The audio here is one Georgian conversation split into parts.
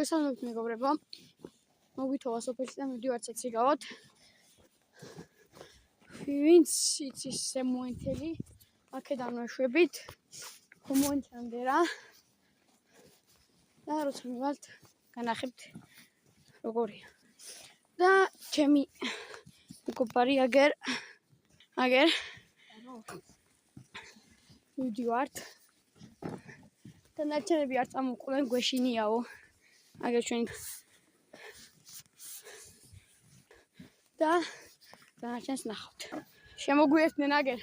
მოგესალმებით მეგობრებო. მოგვითხოვა სოფელში და მივდივართ საციგავად. ვინც იცის შემოენთელი, აქედან ვაშვებით. მომონჩამდე რა. და როცა მივალთ, განახებთ როგორია. და ჩემი მეგობარი აგერ მივდივართ. და ნარჩენები არ წამოყვნენ, გვეშინიაო. აგერ ჩვენ და დანარჩენს ნახავთ. შემოგვიერთდნენ აგერ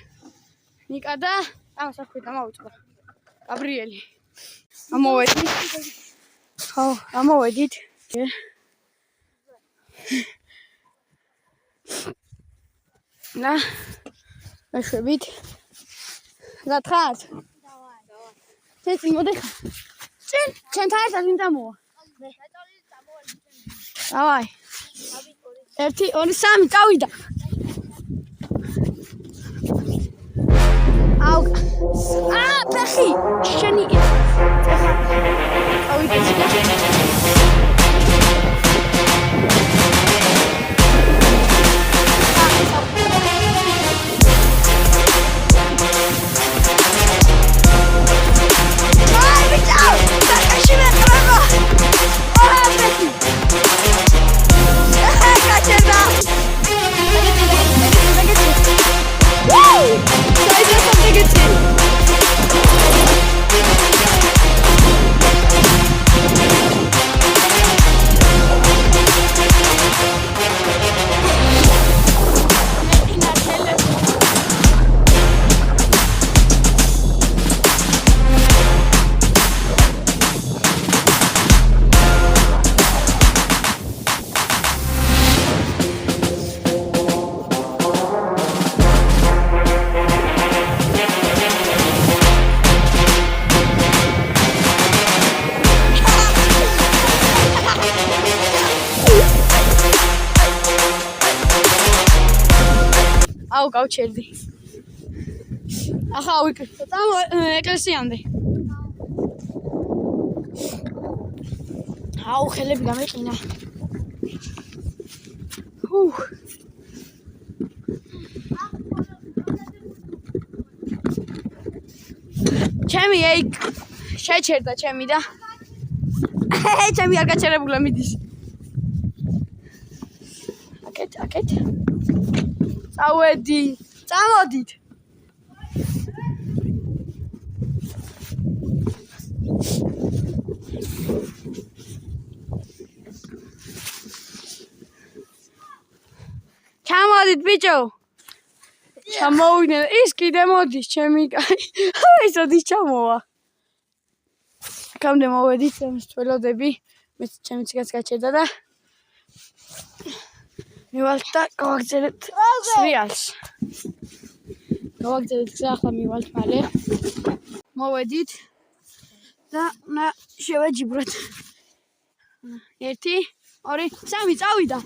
ნიკა და ამას არ ქვია დამავიწყდა. გაბრიელი. ამოვედით. და ვაშვებით. გათხართ? წინ მოდიხარ. ჩვენთან ერთად ვინ წამოვა? დავაი. 1 2 3 წავიდა. აუ. ფეხი. შენი. წავიდა. აუ გავჩერდი. ახლა ვიკრიბე. წამო ეკლესიამდე. აუ ხელები გამეყინა. ჩემი ეი შეჩერდა ჩემი და ჩემი არ გაჩერებულა მიდის. აკეთ. წავედი. წამოდით. ჩამოდით ბიჭო. ჩამოვიდნენ. ის კიდე მოდის ჩემი კაი. ის ოდის ჩამოვა. კამდე მოვედით, მწველოდები. მე ჩემი ციგაც გაჩერდა და მივალთ და გავაგზავნეთ სრიალს. გავაგზავნეთ გზა, ახლა მივალთ მალე. მოვედით და შევაჯიბროთ. 1 2 3 წავიდა.